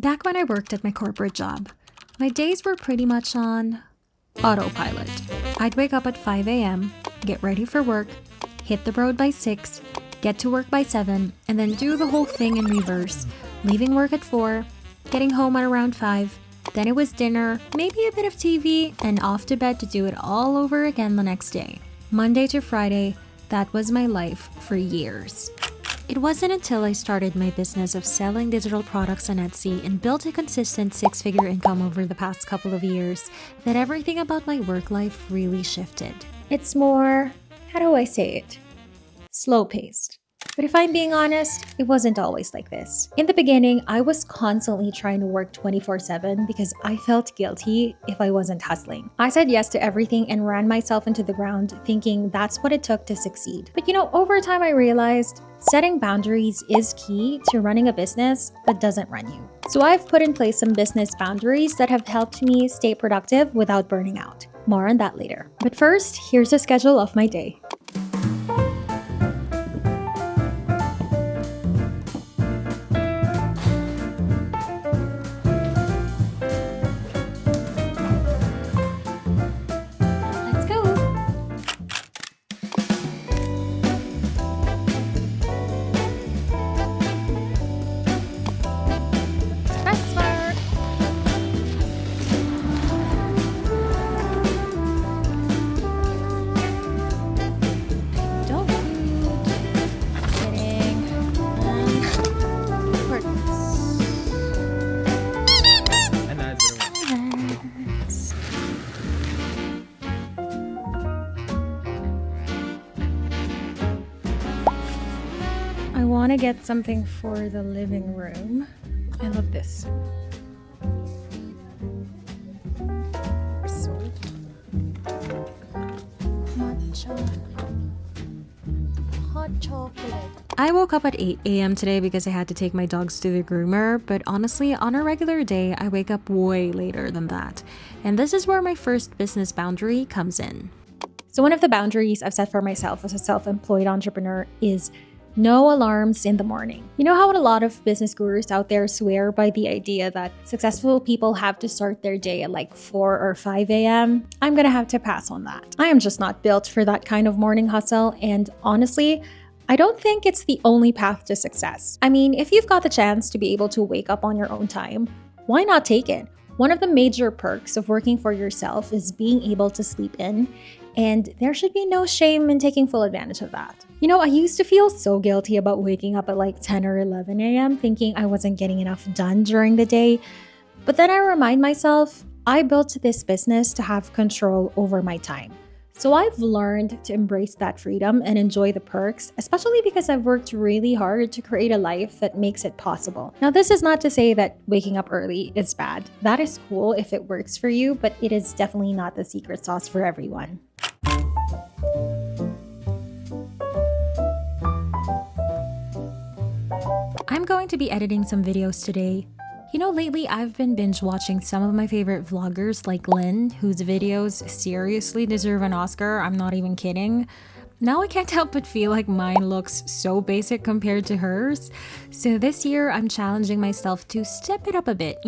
Back when I worked at my corporate job, my days were pretty much on autopilot. I'd wake up at 5 a.m., get ready for work, hit the road by 6, get to work by 7, and then do the whole thing in reverse, leaving work at 4, getting home at around 5, then it was dinner, maybe a bit of TV, and off to bed to do it all over again the next day. Monday to Friday, that was my life for years. It wasn't until I started my business of selling digital products on Etsy and built a consistent 6-figure income over the past couple of years that everything about my work life really shifted. It's more, how do I say it? Slow-paced. But if I'm being honest, it wasn't always like this. In the beginning, I was constantly trying to work 24/7 because I felt guilty if I wasn't hustling. I said yes to everything and ran myself into the ground thinking that's what it took to succeed. But over time I realized setting boundaries is key to running a business that doesn't run you. So I've put in place some business boundaries that have helped me stay productive without burning out. More on that later. But first, here's a schedule of my day. I want to get something for the living room. I love this. Hot chocolate. I woke up at 8 a.m. today because I had to take my dogs to the groomer, but honestly, on a regular day, I wake up way later than that. And this is where my first business boundary comes in. So one of the boundaries I've set for myself as a self-employed entrepreneur is no alarms in the morning. You know how a lot of business gurus out there swear by the idea that successful people have to start their day at like 4 or 5 a.m.? I'm gonna have to pass on that. I am just not built for that kind of morning hustle, and honestly, I don't think it's the only path to success. I mean, if you've got the chance to be able to wake up on your own time, why not take it? One of the major perks of working for yourself is being able to sleep in, and there should be no shame in taking full advantage of that. I used to feel so guilty about waking up at like 10 or 11 a.m. thinking I wasn't getting enough done during the day. But then I remind myself, I built this business to have control over my time. So I've learned to embrace that freedom and enjoy the perks, especially because I've worked really hard to create a life that makes it possible. Now, this is not to say that waking up early is bad. That is cool if it works for you, but it is definitely not the secret sauce for everyone. I'm going to be editing some videos today. Lately I've been binge watching some of my favorite vloggers like Lynn, whose videos seriously deserve an Oscar, I'm not even kidding. Now I can't help but feel like mine looks so basic compared to hers. So this year I'm challenging myself to step it up a bit,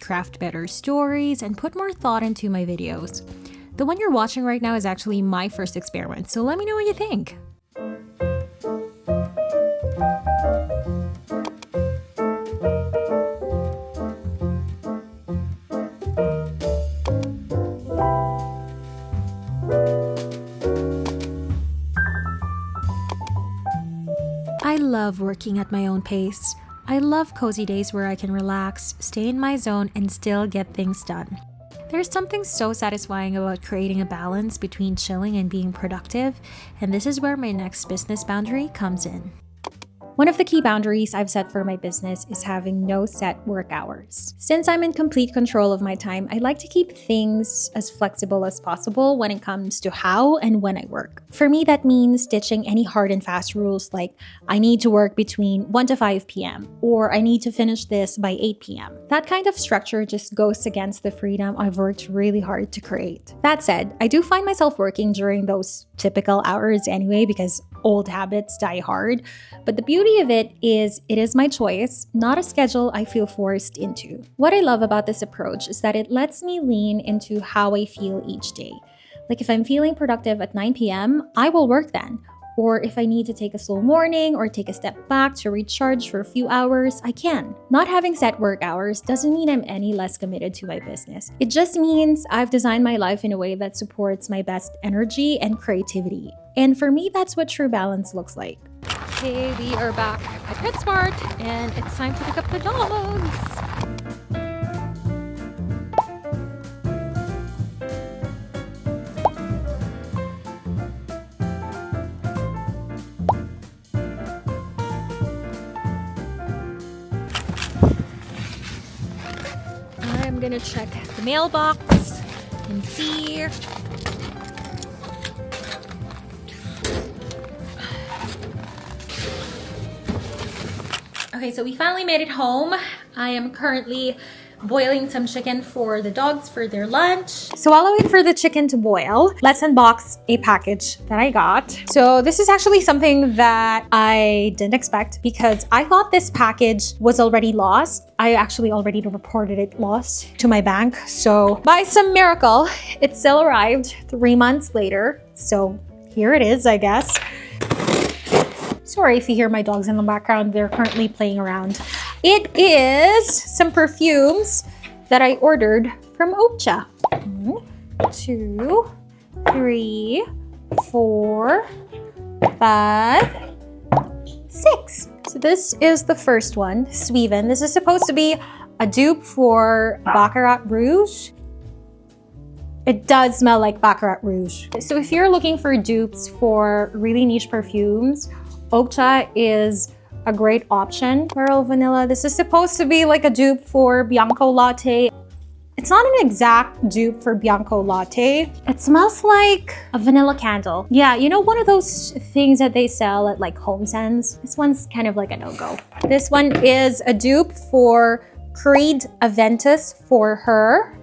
craft better stories and put more thought into my videos. The one you're watching right now is actually my first experiment, so let me know what you think. I love working at my own pace. I love cozy days where I can relax, stay in my zone, and still get things done. There's something so satisfying about creating a balance between chilling and being productive, and this is where my next business boundary comes in. One of the key boundaries I've set for my business is having no set work hours. Since I'm in complete control of my time, I like to keep things as flexible as possible when it comes to how and when I work. For me, that means ditching any hard and fast rules like I need to work between 1 to 5 p.m. or I need to finish this by 8 p.m. That kind of structure just goes against the freedom I've worked really hard to create. That said, I do find myself working during those typical hours anyway because old habits die hard. But the beauty of it is my choice, not a schedule I feel forced into. What I love about this approach is that it lets me lean into how I feel each day. Like if I'm feeling productive at 9 p.m., I will work then. Or if I need to take a slow morning or take a step back to recharge for a few hours, I can. Not having set work hours doesn't mean I'm any less committed to my business. It just means I've designed my life in a way that supports my best energy and creativity. And for me, that's what true balance looks like. Okay, we are back at PetSmart and it's time to pick up the dogs. I'm gonna check the mailbox and see. Okay, so we finally made it home. I am currently boiling some chicken for the dogs for their lunch. So while I wait for the chicken to boil, let's unbox a package that I got. So this is actually something that I didn't expect because I thought this package was already lost. I actually already reported it lost to my bank. So by some miracle, it still arrived 3 months later. So here it is, I guess. Sorry if you hear my dogs in the background, they're currently playing around. It is some perfumes that I ordered from Ocha. 1, 2, 3, 4, 5, 6. So this is the first one, Sweven. This is supposed to be a dupe for Baccarat Rouge. It does smell like Baccarat Rouge. So if you're looking for dupes for really niche perfumes, Ocha is a great option. Pearl Vanilla. This is supposed to be like a dupe for Bianco Latte. It's not an exact dupe for Bianco Latte. It smells like a vanilla candle. Yeah, you know, one of those things that they sell at like Home Sense. This one's kind of like a no-go. This one is a dupe for Creed Aventus for her.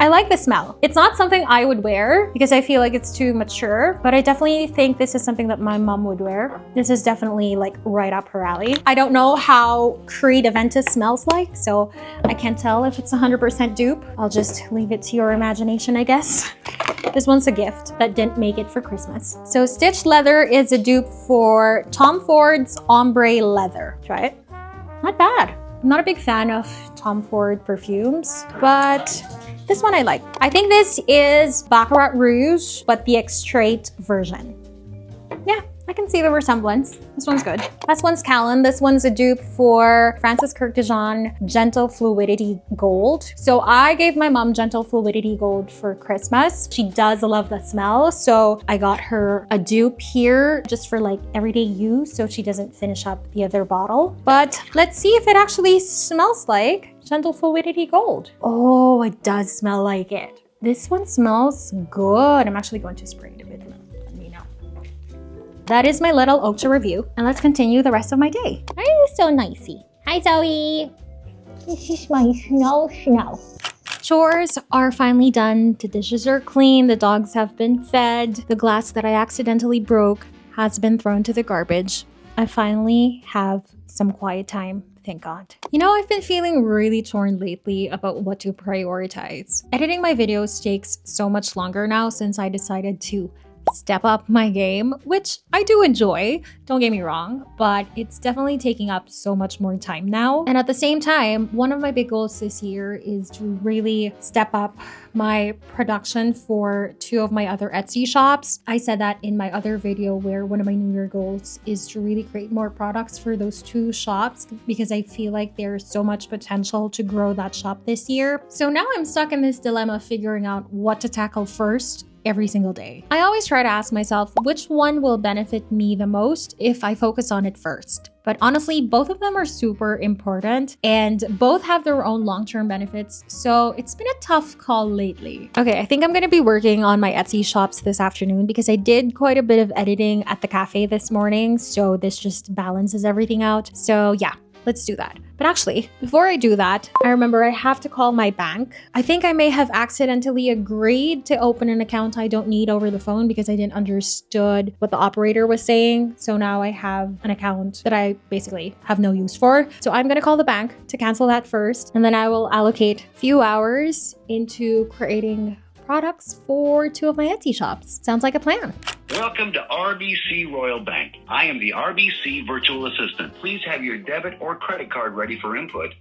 I like the smell. It's not something I would wear because I feel like it's too mature, but I definitely think this is something that my mom would wear. This is definitely like right up her alley. I don't know how Creed Aventus smells like, so I can't tell if it's 100% dupe. I'll just leave it to your imagination, I guess. This one's a gift that didn't make it for Christmas. So Stitched Leather is a dupe for Tom Ford's Ombre Leather. Try it. Not bad. I'm not a big fan of Tom Ford perfumes, but this one I like. I think this is Baccarat Rouge, but the extrait version. Yeah, I can see the resemblance. This one's good. This one's Callan. This one's a dupe for Francis Kirk de Jean Gentle Fluidity Gold. So I gave my mom Gentle Fluidity Gold for Christmas. She does love the smell. So I got her a dupe here just for like everyday use so she doesn't finish up the other bottle. But let's see if it actually smells like Gentle Fluidity Gold. Oh, it does smell like it. This one smells good. I'm actually going to spray it a bit. Let me know. That is my little Ocha review. And let's continue the rest of my day. Are you so nicey? Hi, Zoe. This is my Snow. Chores are finally done. The dishes are clean. The dogs have been fed. The glass that I accidentally broke has been thrown to the garbage. I finally have some quiet time. Thank God. You know, I've been feeling really torn lately about what to prioritize. Editing my videos takes so much longer now since I decided to step up my game, which I do enjoy, don't get me wrong, but it's definitely taking up so much more time now. And at the same time, one of my big goals this year is to really step up my production for 2 of my other Etsy shops. I said that in my other video where one of my New Year goals is to really create more products for those 2 shops because I feel like there's so much potential to grow that shop this year. So now I'm stuck in this dilemma figuring out what to tackle first every single day. I always try to ask myself which one will benefit me the most if I focus on it first. But honestly, both of them are super important and both have their own long-term benefits. So it's been a tough call lately. Okay, I think I'm gonna be working on my Etsy shops this afternoon because I did quite a bit of editing at the cafe this morning. So this just balances everything out. So yeah, let's do that. But actually, before I do that, I remember I have to call my bank. I think I may have accidentally agreed to open an account I don't need over the phone because I didn't understood what the operator was saying. So now I have an account that I basically have no use for. So I'm gonna call the bank to cancel that first, and then I will allocate a few hours into creating products for 2 of my Etsy shops. Sounds like a plan. Welcome to RBC Royal Bank. I am the RBC virtual assistant. Please have your debit or credit card ready for input.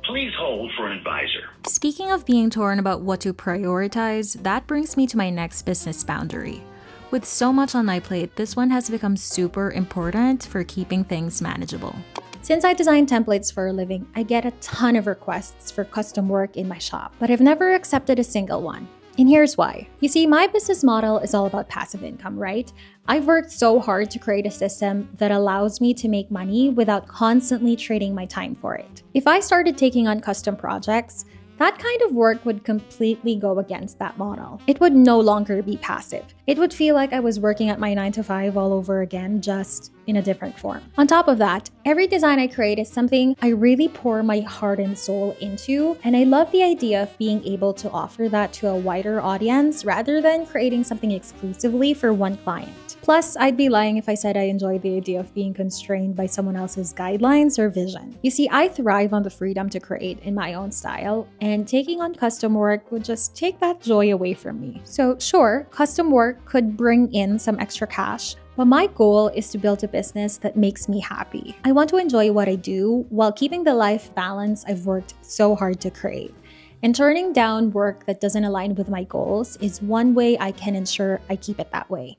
Please hold for an advisor. Speaking of being torn about what to prioritize, that brings me to my next business boundary. With so much on my plate, this one has become super important for keeping things manageable. Since I design templates for a living, I get a ton of requests for custom work in my shop, but I've never accepted a single one. And here's why. You see, my business model is all about passive income, right? I've worked so hard to create a system that allows me to make money without constantly trading my time for it. If I started taking on custom projects, that kind of work would completely go against that model. It would no longer be passive. It would feel like I was working at my 9-to-5 all over again, just in a different form. On top of that, every design I create is something I really pour my heart and soul into, and I love the idea of being able to offer that to a wider audience rather than creating something exclusively for one client. Plus, I'd be lying if I said I enjoy the idea of being constrained by someone else's guidelines or vision. You see, I thrive on the freedom to create in my own style, and taking on custom work would just take that joy away from me. So sure, custom work could bring in some extra cash, but my goal is to build a business that makes me happy. I want to enjoy what I do while keeping the life balance I've worked so hard to create. And turning down work that doesn't align with my goals is one way I can ensure I keep it that way.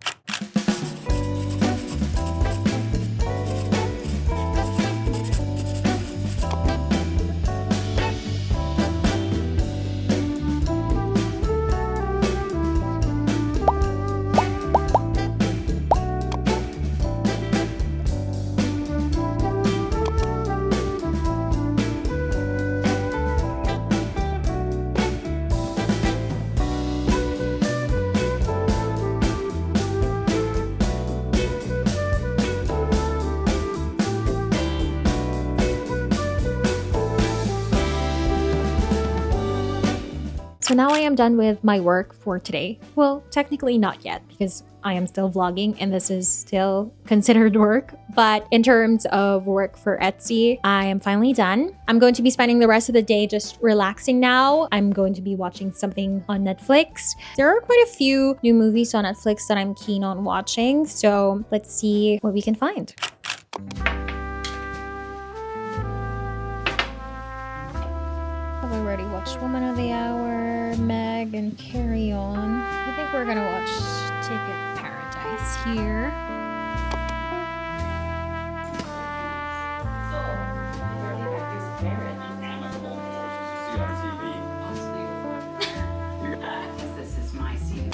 So now I am done with my work for today. Well, technically not yet because I am still vlogging and this is still considered work. But in terms of work for Etsy, I am finally done. I'm going to be spending the rest of the day just relaxing now. I'm going to be watching something on Netflix. There are quite a few new movies on Netflix that I'm keen on watching. So let's see what we can find. I've already watched Woman of the Hour, Meg, and Carry On. I think we're gonna watch Ticket Paradise here.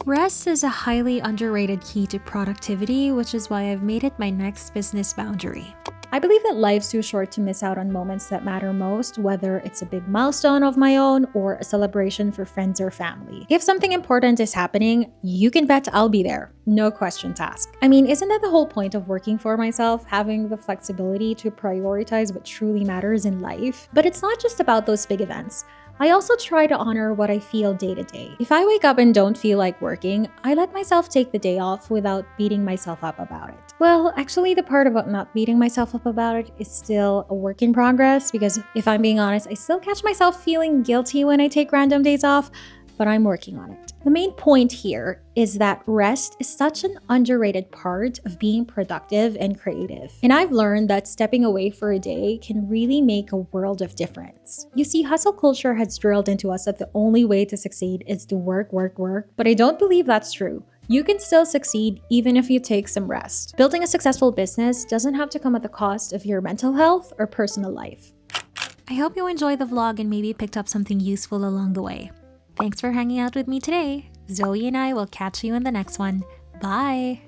Rest is a highly underrated key to productivity, which is why I've made it my next business boundary. I believe that life's too short to miss out on moments that matter most, whether it's a big milestone of my own or a celebration for friends or family. If something important is happening, you can bet I'll be there. No questions asked. I mean, isn't that the whole point of working for myself? Having the flexibility to prioritize what truly matters in life? But it's not just about those big events. I also try to honor what I feel day to day. If I wake up and don't feel like working, I let myself take the day off without beating myself up about it. Well, actually, the part about not beating myself up about it is still a work in progress because if I'm being honest, I still catch myself feeling guilty when I take random days off, but I'm working on it. The main point here is that rest is such an underrated part of being productive and creative. And I've learned that stepping away for a day can really make a world of difference. You see, hustle culture has drilled into us that the only way to succeed is to work, but I don't believe that's true. You can still succeed even if you take some rest. Building a successful business doesn't have to come at the cost of your mental health or personal life. I hope you enjoyed the vlog and maybe picked up something useful along the way. Thanks for hanging out with me today. Zoe and I will catch you in the next one. Bye!